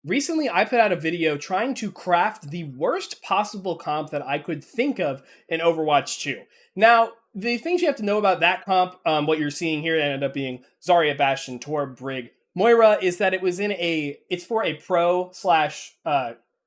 recently I put out a video trying to craft the worst possible comp that I could think of in Overwatch 2. Now, the things you have to know about that comp, what you're seeing here, that ended up being Zarya, Bastion, Torb, Brig, Moira, is that it's for a pro slash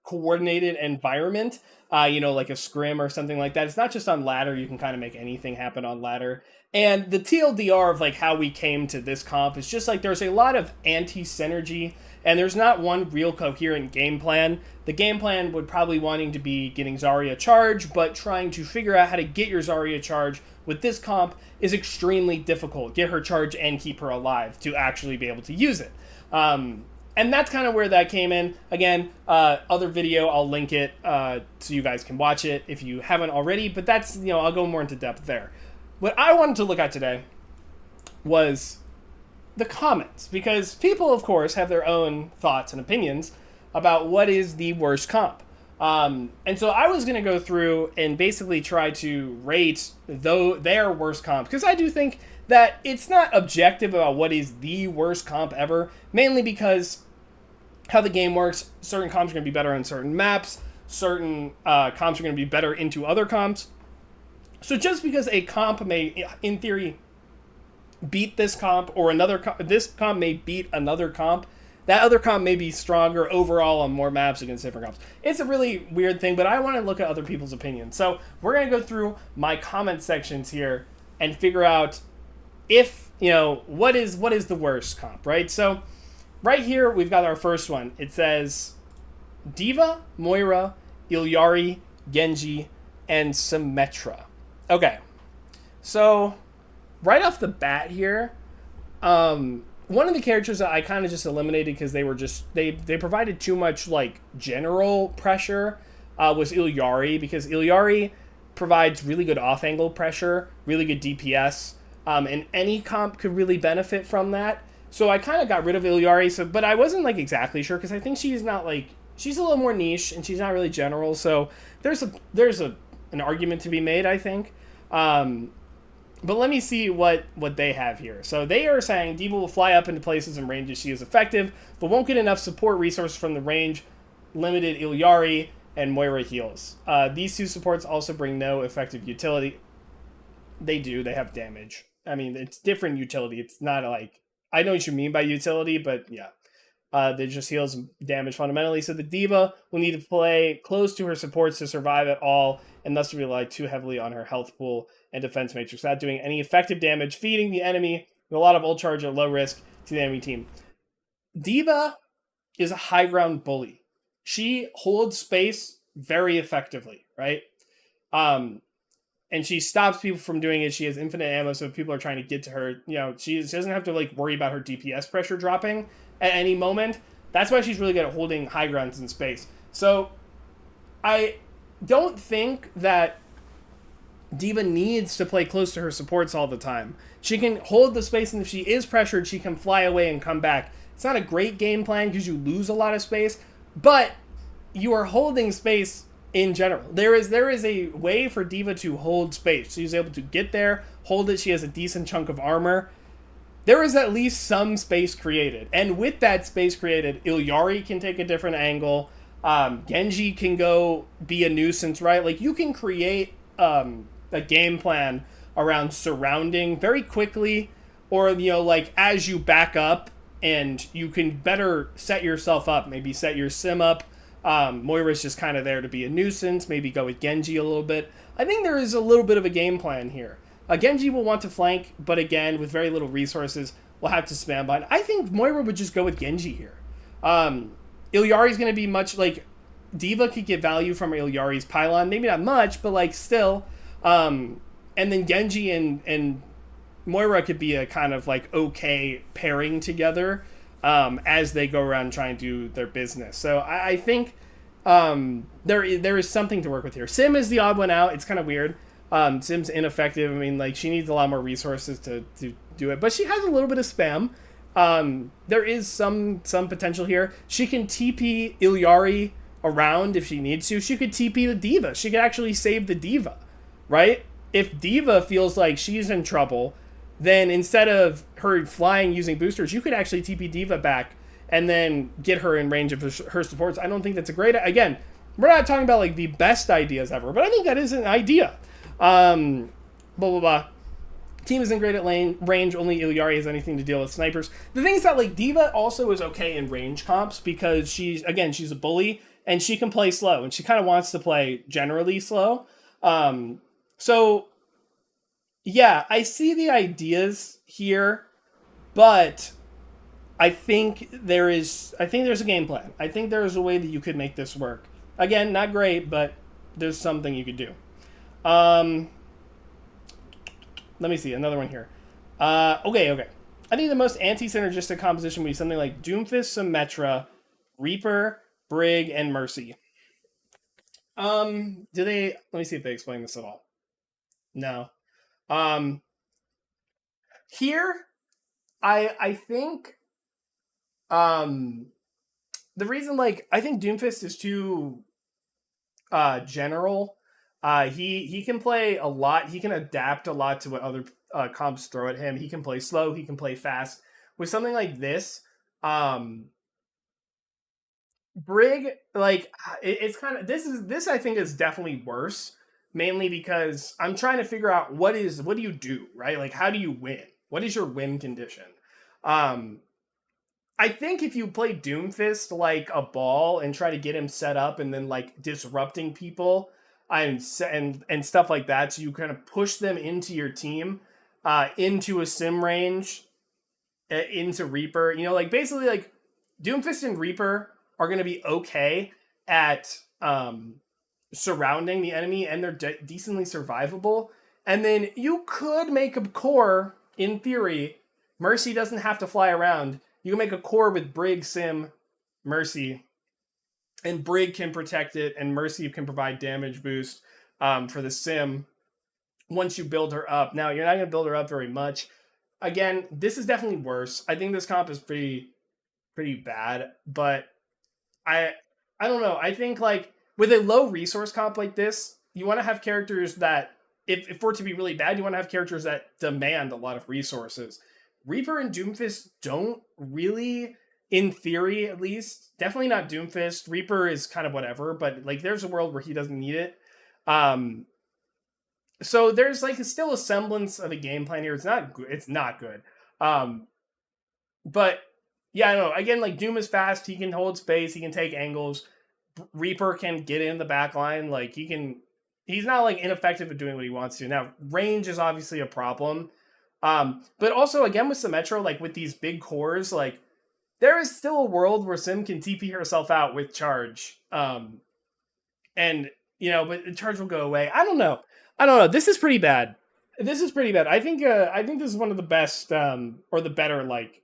coordinated environment, like a scrim or something like that. It's not just on ladder. You can kind of make anything happen on ladder. And the TLDR of like how we came to this comp is just like there's a lot of anti-synergy and there's not one real coherent game plan. The game plan would probably wanting to be getting Zarya charge, but trying to figure out how to get your Zarya charge with this comp is extremely difficult. Get her charge and keep her alive to actually be able to use it. And that's kind of where that came in. Again, other video, I'll link it so you guys can watch it if you haven't already. But that's, I'll go more into depth there. What I wanted to look at today was the comments. Because people, of course, have their own thoughts and opinions about what is the worst comp. And so I was going to go through and basically try to rate their worst comp. Because I do think that it's not objective about what is the worst comp ever. Mainly because how the game works, certain comps are going to be better on certain maps, certain comps are going to be better into other comps. So just because a comp may, in theory, beat this comp, or this comp may beat another comp, that other comp may be stronger overall on more maps against different comps. It's a really weird thing, but I want to look at other people's opinions. So we're going to go through my comment sections here and figure out if, what is the worst comp, right? So right here, we've got our first one. It says D.Va, Moira, Illari, Genji, and Symmetra. Okay, so right off the bat here, one of the characters that I kind of just eliminated because they were just, they provided too much, like, general pressure was Illari, because Illari provides really good off-angle pressure, really good DPS, and any comp could really benefit from that. So I kind of got rid of Illari, but I wasn't, like, exactly sure, because I think she's not, like, she's a little more niche, and she's not really general, so there's an argument to be made, I think. But let me see what they have here. So they are saying D.Va will fly up into places and ranges she is effective, but won't get enough support resources from the range, limited Illari, and Moira heals. These two supports also bring no effective utility. They do. They have damage. I mean, it's different utility. It's not like... I know what you mean by utility, but yeah. They just heals damage fundamentally. So the D.Va will need to play close to her supports to survive at all, and thus rely too heavily on her health pool and defense matrix, without doing any effective damage, feeding the enemy with a lot of ult charge at low risk to the enemy team. D.Va is a high ground bully. She holds space very effectively, right? And she stops people from doing it. She has infinite ammo, so if people are trying to get to her, she doesn't have to like worry about her DPS pressure dropping at any moment. That's why she's really good at holding high grounds in space. So I don't think that D.Va needs to play close to her supports all the time. She can hold the space, and if she is pressured, she can fly away and come back. It's not a great game plan because you lose a lot of space, but you are holding space in general. There is a way for D.Va to hold space. She's able to get there, hold it. She has a decent chunk of armor. There is at least some space created. And with that space created, Illari can take a different angle. Genji can go be a nuisance, right? Like, you can create a game plan around surrounding very quickly, or, like, as you back up, and you can better set yourself up. Maybe set your sim up. Moira's just kind of there to be a nuisance. Maybe go with Genji a little bit. I think there is a little bit of a game plan here. Genji will want to flank, but again, with very little resources, will have to spam behind. I think Moira would just go with Genji here. Illari's going to be much like... D.Va could get value from Illari's pylon. Maybe not much, but like still. And then Genji and Moira could be a kind of like okay pairing together as they go around trying to do their business. So I think there is something to work with here. Sim is the odd one out. It's kind of weird. Sim's ineffective. I mean, like, she needs a lot more resources to do it, but she has a little bit of spam. There is some potential here. She can TP Illari around if she needs to. She could TP the D.Va. She could actually save the D.Va, right? If D.Va feels like she's in trouble, then instead of her flying using boosters, you could actually TP D.Va back and then get her in range of her supports. I don't think that's a great. Again, we're not talking about like the best ideas ever, but I think that is an idea. Blah blah blah. Team isn't great at lane range. Only Ilyari has anything to deal with snipers. The thing is that like D.Va also is okay in range comps because she's a bully and she can play slow and she kind of wants to play generally slow. So yeah, I see the ideas here, but I think there's a game plan. I think there's a way that you could make this work. Again, not great, but there's something you could do. Let me see another one here. Okay. I think the most anti-synergistic composition would be something like Doomfist, Symmetra, Reaper, Brig, and Mercy. Do they? Let me see if they explain this at all. No. Here, I think the reason like I think Doomfist is too general. He can play a lot. He can adapt a lot to what other comps throw at him. He can play slow. He can play fast. With something like this, Brig, like it's kind of this I think is definitely worse. Mainly because I'm trying to figure out what do you do, right? Like how do you win? What is your win condition? I think if you play Doomfist like a ball and try to get him set up and then like disrupting people and stuff like that, so you kind of push them into your team, into a sim range, into Reaper. You know, like basically like Doomfist and Reaper are going to be okay at surrounding the enemy, and they're decently survivable. And then you could make a core in theory. Mercy doesn't have to fly around. You can make a core with Brig, Sim, Mercy, and Brig can protect it, and Mercy can provide damage boost for the Sim once you build her up. Now, you're not going to build her up very much. Again, this is definitely worse. I think this comp is pretty bad, but I don't know. I think like with a low resource comp like this, you want to have characters that if for it to be really bad, you want to have characters that demand a lot of resources. Reaper and Doomfist don't really, in theory at least. Definitely not Doomfist. Reaper is kind of whatever, but like there's a world where he doesn't need it. So there's like still a semblance of a game plan here. It's not good. It's not good. But yeah, I don't know. Again, like Doom is fast. He can hold space. He can take angles. Reaper can get in the back line. Like he's not like ineffective at doing what he wants to. Now, range is obviously a problem. But also again with Symmetra, like with these big cores, like there is still a world where Sim can TP herself out with charge. And you know, but the charge will go away. I don't know. This is pretty bad. I think this is one of the best or the better like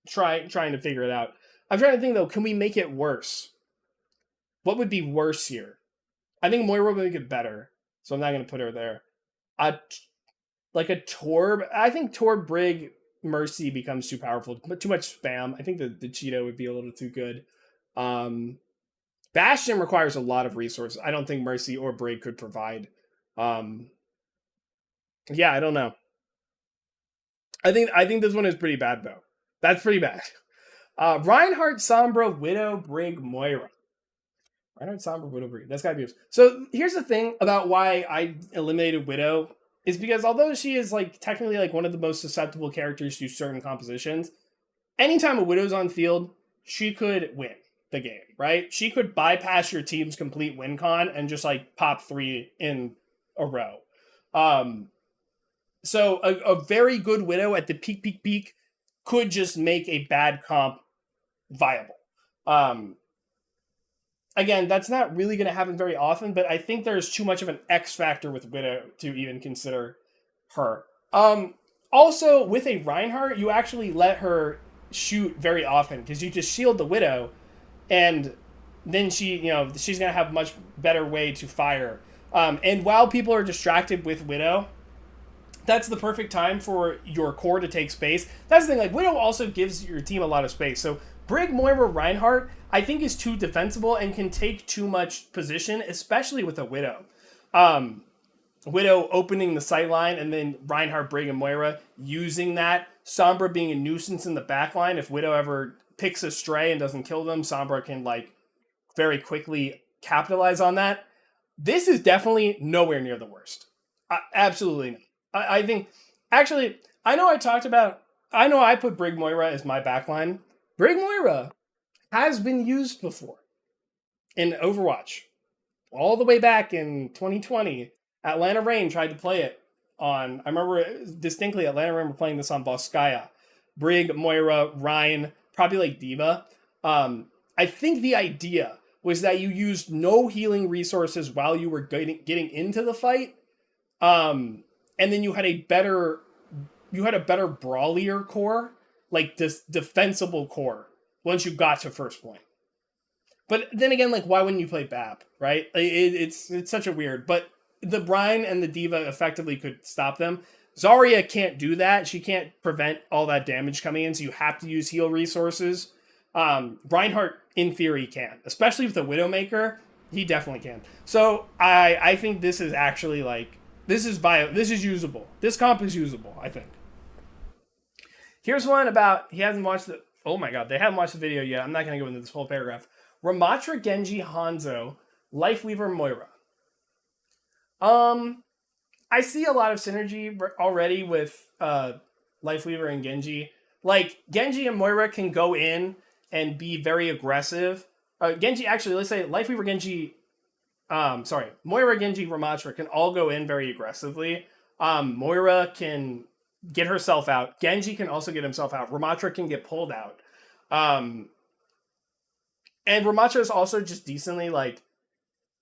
trying to figure it out. I'm trying to think though, can we make it worse? What would be worse here? I think Moira would make it better, so I'm not going to put her there. Like a Torb. I think Torb, Brig, Mercy becomes too powerful, but too much spam. I think the Cheeto would be a little too good. Bastion requires a lot of resources. I don't think Mercy or Brig could provide. Yeah, I don't know. I think this one is pretty bad though. That's pretty bad. Reinhardt, Sombra, Widow, Brig, Moira. Reinhardt, Sombra, Widow, Brig. That's gotta be. So here's the thing about why I eliminated Widow is because although she is like technically like one of the most susceptible characters to certain compositions, anytime a Widow's on field, she could win the game, right? She could bypass your team's complete win con and just like pop 3 in a row. So a very good Widow at the peak could just make a bad comp viable. Again, that's not really going to happen very often, but I think there's too much of an X factor with Widow to even consider her. Also, with a Reinhardt, you actually let her shoot very often because you just shield the Widow, and then she's going to have a much better way to fire. And while people are distracted with Widow, that's the perfect time for your core to take space. That's the thing, like Widow also gives your team a lot of space. So Brig, Moira, Reinhardt, I think is too defensible and can take too much position, especially with a Widow. Widow opening the sight line and then Reinhardt, Brig, and Moira using that. Sombra being a nuisance in the back line if Widow ever picks a stray and doesn't kill them, Sombra can like very quickly capitalize on that. This is definitely nowhere near the worst. Absolutely not. I think, actually, I know I put Brig Moira as my backline. Brig Moira has been used before in Overwatch. All the way back in 2020, Atlanta Reign tried to play it on, I remember distinctly Atlanta Reign were playing this on Boskaya. Brig, Moira, Ryan, probably like D.Va. I think the idea was that you used no healing resources while you were getting into the fight. And then you had a better brawlier core, like this defensible core once you got to first point. But then again, like, why wouldn't you play BAP, right? It's such a weird, but the Brine and the D.Va effectively could stop them. Zarya can't do that. She can't prevent all that damage coming in, so you have to use heal resources. Reinhardt, in theory, can. Especially with the Widowmaker, he definitely can. So I think this is actually, like, this is usable. This comp is usable, I think. Here's one about, they haven't watched the video yet. I'm not going to go into this whole paragraph. Ramattra, Genji, Hanzo, LifeWeaver, Moira. I see a lot of synergy already with LifeWeaver and Genji. Like, Genji and Moira can go in and be very aggressive. Genji, actually, let's say LifeWeaver, Genji... Moira, Genji, Ramattra can all go in very aggressively. Moira can get herself out. Genji can also get himself out. Ramattra can get pulled out. And Ramattra is also just decently, like,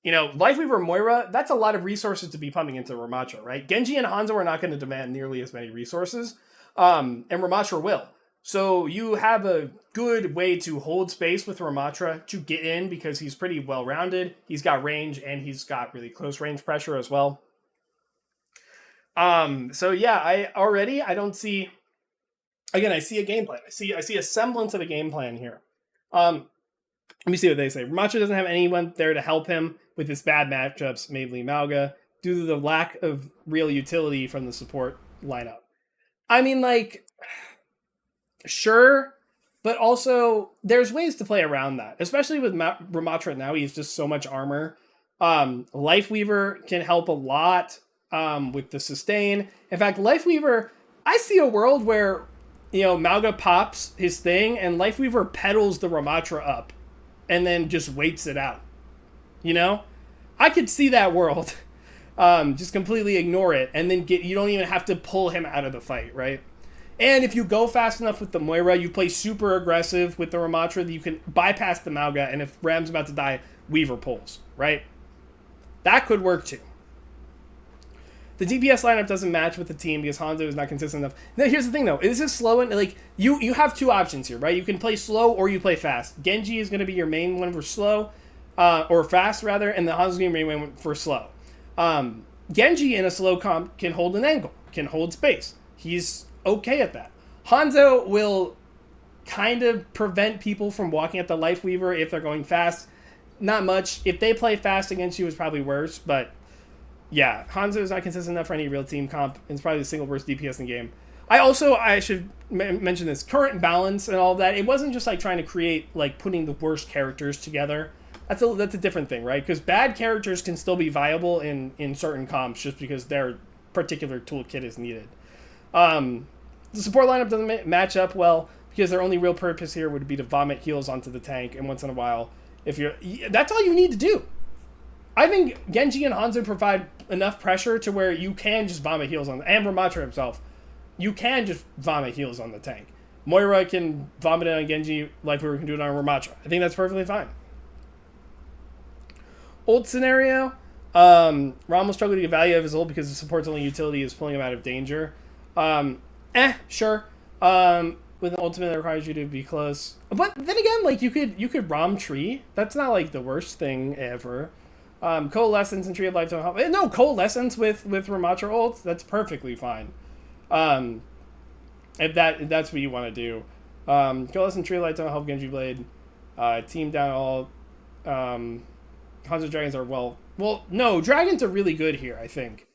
LifeWeaver Moira, that's a lot of resources to be pumping into Ramattra, right? Genji and Hanzo are not going to demand nearly as many resources, and Ramattra will. So you have a good way to hold space with Ramattra to get in because he's pretty well-rounded. He's got range, and he's got really close range pressure as well. So yeah, I don't see... Again, I see a game plan. I see a semblance of a game plan here. Let me see what they say. Ramattra doesn't have anyone there to help him with his bad matchups, mainly Mauga, due to the lack of real utility from the support lineup. I mean, like, sure, but also there's ways to play around that, especially with Ramattra now. He's just so much armor. LifeWeaver can help a lot with the sustain. In fact, LifeWeaver, I see a world where, Mauga pops his thing and LifeWeaver pedals the Ramattra up and then just waits it out. I could see that world. Just completely ignore it, and then you don't even have to pull him out of the fight, right? And if you go fast enough with the Moira, you play super aggressive with the Ramattra, that you can bypass the Mauga, and if Ram's about to die, Weaver pulls, right? That could work too. The DPS lineup doesn't match with the team because Hanzo is not consistent enough. Now, here's the thing, though. This is slow, and like you have two options here, right? You can play slow or you play fast. Genji is going to be your main one for slow, or fast rather, and the Hanzo is going to be your main one for slow. Genji in a slow comp can hold an angle, can hold space. He's okay at that. Hanzo will kind of prevent people from walking at the LifeWeaver if they're going fast. Not much. If they play fast against you, it's probably worse, but yeah, Hanzo is not consistent enough for any real team comp. It's probably the single worst DPS in the game. I should mention this, current balance and all that. It wasn't just like trying to create, like, putting the worst characters together. That's a different thing, right? Because bad characters can still be viable in certain comps just because their particular toolkit is needed. The support lineup doesn't match up well because their only real purpose here would be to vomit heals onto the tank, and once in a while, that's all you need to do. I think Genji and Hanzo provide enough pressure to where you can just vomit heals on, and Ramattra himself, you can just vomit heals on the tank. Moira can vomit it on Genji, LifeWeaver can do it on Ramattra. I think that's perfectly fine. Ult scenario, Rom will struggle to get value out of his ult because the support's only utility is pulling him out of danger. Sure. With an ultimate that requires you to be close. But then again, like, you could Rom tree. That's not like the worst thing ever. Coalescence and Tree of Life don't help. No, Coalescence with Ramattra ult, that's perfectly fine. If that's what you want to do. Coalescence, Tree of Life don't help Genji Blade. Team down all. Hanzo Dragons are no, Dragons are really good here, I think.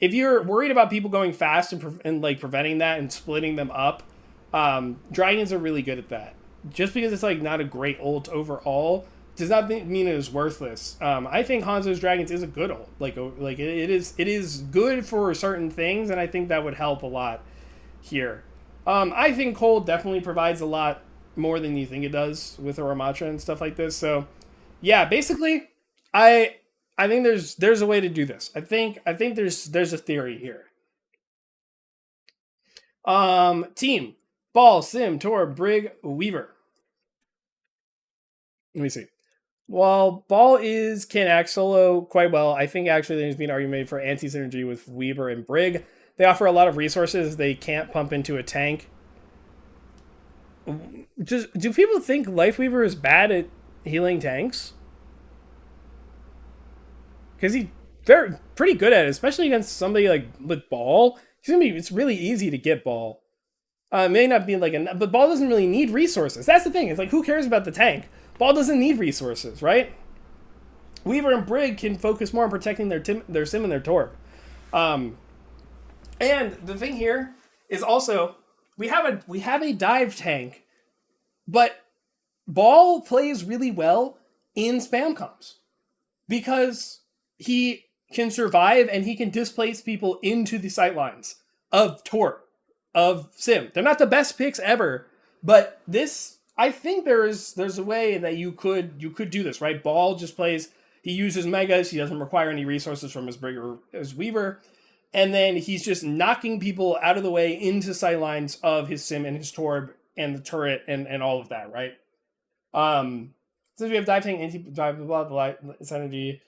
If you're worried about people going fast and like preventing that and splitting them up, Dragons are really good at that. just because it's like not a great ult overall does not mean it is worthless. I think Hanzo's Dragons is a good ult. Like it is good for certain things, and I think that would help a lot here. I think Cold definitely provides a lot more than you think it does with a ramattra and stuff like this. So yeah, basically, I think there's a way to do this. I think there's a theory here. Team Ball, Sim, Tor, Brig, Weaver. Let me see. While Ball can act solo quite well, I think actually there's been an argument made for anti-synergy with Weaver and Brig. They offer a lot of resources they can't pump into a tank. Do people think LifeWeaver is bad at healing tanks? Because he's pretty good at it, especially against somebody like with Ball. It's really easy to get Ball. It may not be but Ball doesn't really need resources. That's the thing. It's like, who cares about the tank? Ball doesn't need resources, right? Weaver and Brig can focus more on protecting their Sim and their Torb. And the thing here is also we have a dive tank, but Ball plays really well in spam comps because he can survive and he can displace people into the sightlines of Torb, of Sim. They're not the best picks ever, but I think there's a way that you could do this, right? Ball just plays, he uses megas, he doesn't require any resources from his Brig or his Weaver, and then he's just knocking people out of the way into sightlines of his Sim and his Torb and the turret and all of that, right? Since we have dive tank, anti-dive, blah, blah, blah, energy,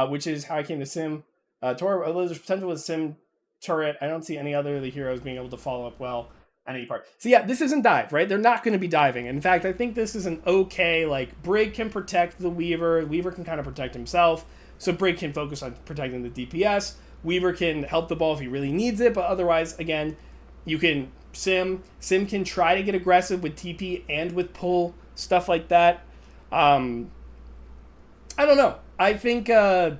which is how I came to Sim. Torb, although there's potential with Sim turret, I don't see any other of the heroes being able to follow up well on any part. So yeah, this isn't dive, right? They're not going to be diving. In fact, I think this is an okay, like, Brig can protect the Weaver. Weaver can kind of protect himself. So Brig can focus on protecting the DPS. Weaver can help the ball if he really needs it, but otherwise, again, you can Sim can try to get aggressive with TP and with pull, stuff like that. I don't know. I think a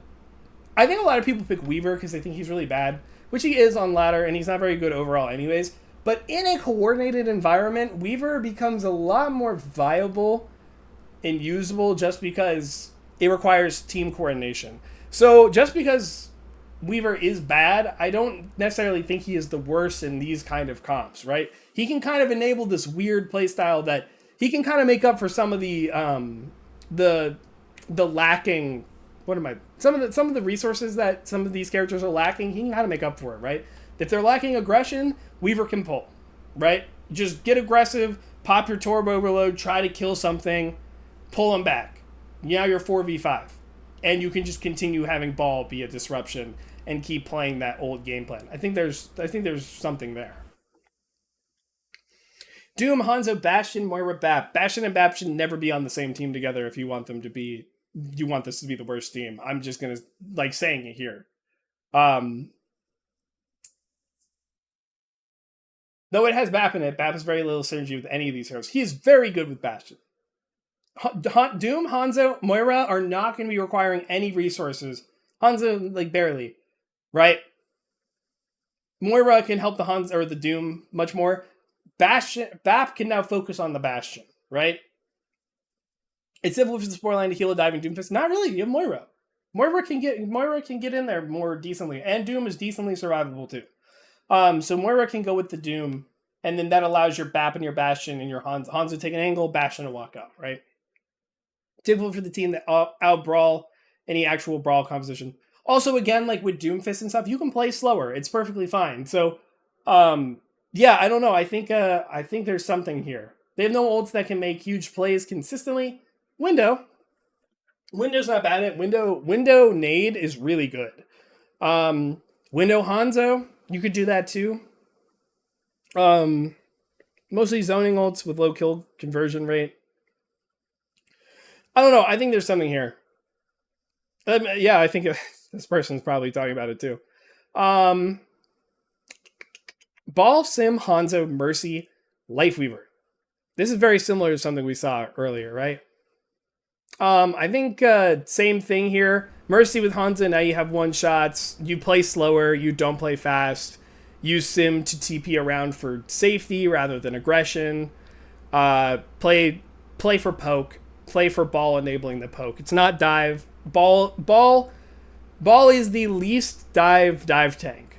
lot of people pick Weaver because they think he's really bad, which he is on ladder, and he's not very good overall anyways. But in a coordinated environment, Weaver becomes a lot more viable and usable just because it requires team coordination. So just because Weaver is bad, I don't necessarily think he is the worst in these kind of comps, right? He can kind of enable this weird playstyle that he can kind of make up for some of the lacking. Some of the resources that some of these characters are lacking, he can kind of make up for it, right? If they're lacking aggression, Weaver can pull, right? Just get aggressive, pop your Torb overload, try to kill something, pull them back. Now you're 4v5. And you can just continue having Ball be a disruption and keep playing that old game plan. I think there's something there. Doom, Hanzo, Bastion, Moira, Bap. Bastion and Bap should never be on the same team together if you want this to be the worst team. I'm just gonna saying it here. Though it has Bap in it, Bap has very little synergy with any of these heroes. He is very good with Bastion. Doom, Hanzo, Moira are not going to be requiring any resources. Hanzo, barely. Right? Moira can help the Hanzo or the Doom much more. Bap can now focus on the Bastion. Right? It's simple for the spoiler line to heal a diving Doomfist. Not really. You have Moira. Moira can get in there more decently. And Doom is decently survivable too. So Moira can go with the Doom. And then that allows your Bap and your Bastion and your Hanzo to take an angle, Bastion to walk up. Right? Typical for the team that out-brawl any actual brawl composition. Also, again, with Doomfist and stuff, you can play slower. It's perfectly fine. So, yeah, I don't know. I think there's something here. They have no ults that can make huge plays consistently. Window's not bad at it. Window nade is really good. Window Hanzo, you could do that too. Mostly zoning ults with low kill conversion rate. I don't know. I think there's something here. Yeah, I think this person's probably talking about it too. Ball, Sim, Hanzo, Mercy, LifeWeaver. This is very similar to something we saw earlier, right? I think same thing here. Mercy with Hanzo, now you have one shots. You play slower. You don't play fast. Use Sim to TP around for safety rather than aggression. Play play for poke, play for ball enabling the poke. It's not dive. Ball is the least dive tank.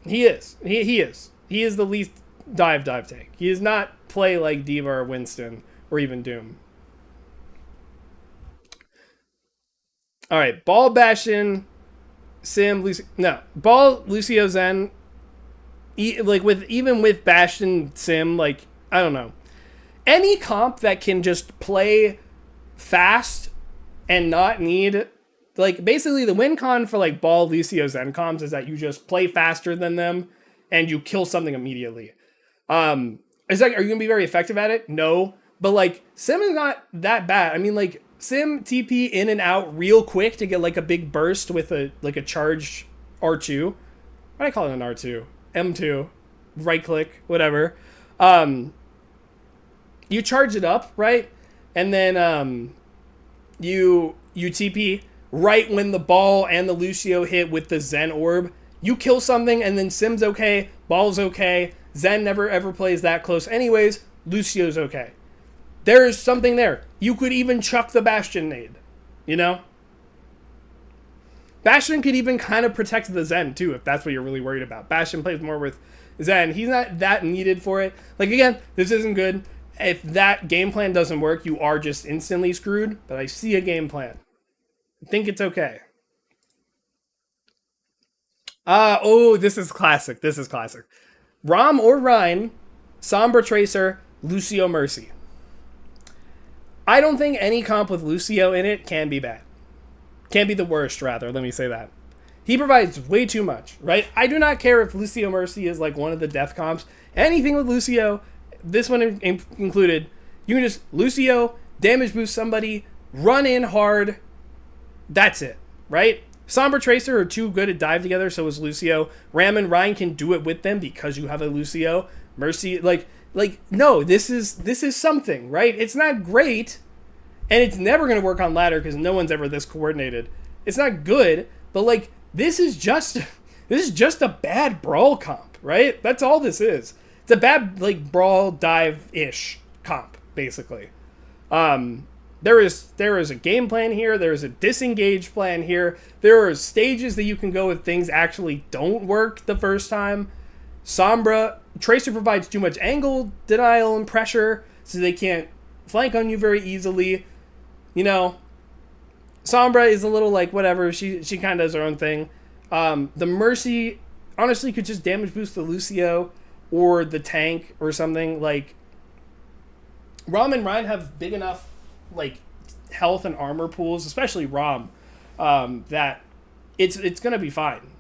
He is. He is. He is the least dive tank. He does not play like D.Va or Winston or even Doom. All right, ball Bastion, Sim, Lucio. No, ball Lucio Zen. Like even with Bastion Sim, like I don't know, any comp that can just play fast and not need, like basically the win con for like ball Lucio Zen comps is that you just play faster than them and you kill something immediately. It's like, are you gonna be very effective at it? No, but like Sim is not that bad. I mean, like Sim TP in and out real quick to get like a big burst with a charged R2. Why do I call it an R2? M2, right click, whatever. You charge it up, right? And then you TP right when the ball and the Lucio hit with the Zen orb. You kill something and then Sim's okay, ball's okay. Zen never ever plays that close anyways. Lucio's okay. There's something there. You could even chuck the Bastion nade, you know? Bastion could even kind of protect the Zen too, if that's what you're really worried about. Bastion plays more with Zen. He's not that needed for it. Like again, this isn't good. If that game plan doesn't work, you are just instantly screwed. But I see a game plan. I think it's okay. This is classic. This is classic. Rom or Rhine, Sombra Tracer, Lucio Mercy. I don't think any comp with Lucio in it can be bad. Can be the worst, rather. Let me say that. He provides way too much, right? I do not care if Lucio Mercy is like one of the death comps. Anything with Lucio, this one included, you can just Lucio, damage boost somebody, run in hard. That's it, right? Sombra Tracer are too good at dive together, so is Lucio. Ram and Ryan can do it with them because you have a Lucio. Mercy, no, this is something, right? It's not great, and it's never going to work on ladder because no one's ever this coordinated. It's not good, but like this is just a bad brawl comp, right? That's all this is. It's a bad like brawl dive-ish comp, basically. There is a game plan here. There is a disengage plan here. There are stages that you can go if things actually don't work the first time. Sombra Tracer provides too much angle denial and pressure, so they can't flank on you very easily. You know, Sombra is a little like whatever. She kind of does her own thing. The Mercy honestly could just damage boost the Lucio or the tank or something. Like Rom and Ryan have big enough like health and armor pools, especially Rom, that it's gonna be fine.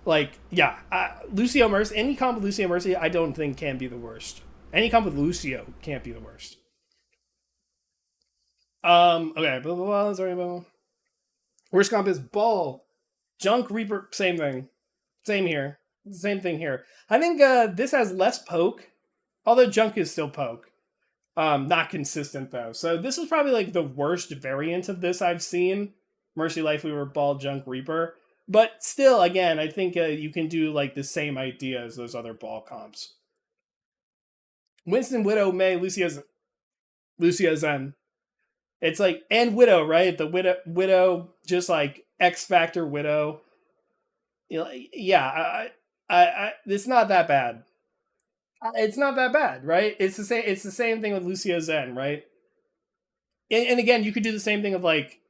Like yeah, Lucio Mercy, any comp with Lucio Mercy, I don't think can be the worst. Any comp with Lucio can't be the worst. Okay, blah blah blah. Sorry, blah. Worst comp is Ball, Junk Reaper. Same thing, same here, same thing here. I think this has less poke, although Junk is still poke. Not consistent though. So this is probably like the worst variant of this I've seen. Mercy, LifeWeaver, Ball, Junk, Reaper. But still, again, I think you can do like the same idea as those other Ball comps. Winston, Widow, May, Lucio Zen. It's like, and Widow, right? The Widow, just like X-factor Widow. You know, yeah, it's not that bad. It's not that bad, right? It's the same. It's the same thing with Lucio Zen, right? And again, you could do the same thing of like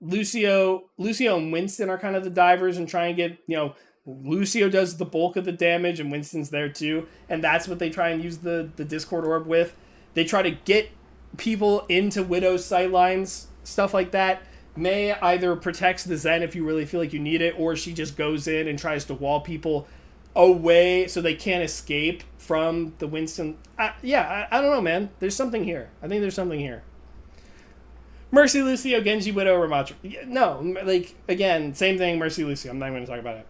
Lucio and Winston are kind of the divers and try and get, you know, Lucio does the bulk of the damage and Winston's there too, and that's what they try and use the Discord orb with. They try to get people into Widow's sightlines, stuff like that. May either protects the Zen if you really feel like you need it, or she just goes in and tries to wall people away so they can't escape from the Winston. I don't know, man. There's something here. I think there's something here. Mercy, Lucio, Genji, Widow, Ramattra. No, like, again, same thing, Mercy, Lucio. I'm not even going to talk about it.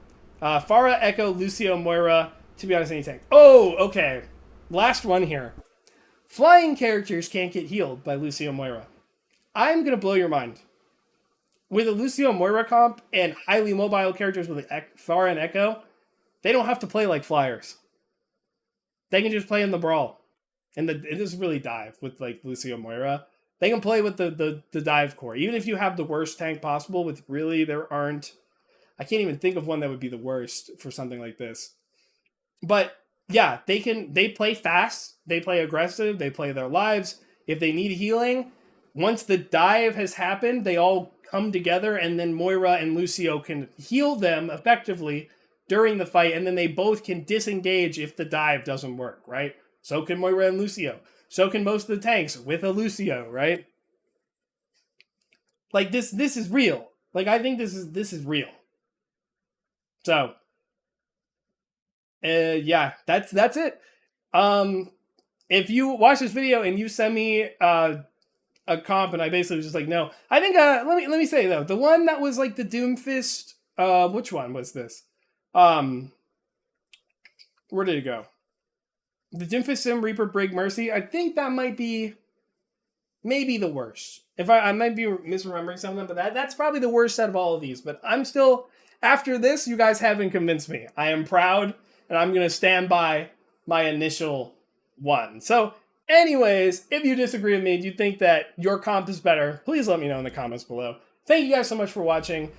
Pharah, Echo, Lucio, Moira. To be honest, any tank. Oh, okay. Last one here. Flying characters can't get healed by Lucio Moira. I'm going to blow your mind. With a Lucio Moira comp and highly mobile characters with Pharah and Echo, they don't have to play like flyers. They can just play in the brawl. And it is really dive with like Lucio and Moira. They can play with the dive core. Even if you have the worst tank possible, with really there aren't, I can't even think of one that would be the worst for something like this. But yeah, they play fast, they play aggressive, they play their lives. If they need healing, once the dive has happened, they all come together, and then Moira and Lucio can heal them effectively during the fight, and then they both can disengage if the dive doesn't work, right? So can Moira and Lucio. So can most of the tanks with a Lucio, right? Like this is real. Like I think this is real. So yeah, that's it. If you watch this video and you send me a comp and I basically was just like, no, I think let me say though, the one that was like the doomfist, which one was this? Where did it go? The doomfist Sim Reaper Brig Mercy. I think that might be maybe the worst. If I might be misremembering some of them, but that's probably the worst out of all of these. But I'm still, after this, you guys haven't convinced me. I am proud, and I'm going to stand by my initial one. So anyways, if you disagree with me, do you think that your comp is better, please let me know in the comments below. Thank you guys so much for watching.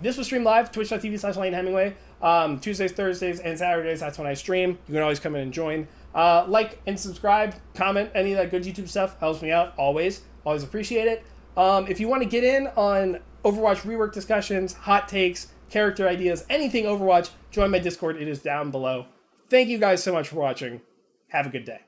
This was streamed live, twitch.tv/LaneHemingway. Tuesdays, Thursdays, and Saturdays, that's when I stream. You can always come in and join. Like and subscribe, comment, any of that good YouTube stuff helps me out, always appreciate it. If you want to get in on Overwatch rework discussions, hot takes, character ideas, anything Overwatch, join my Discord, it is down below. Thank you guys so much for watching. Have a good day.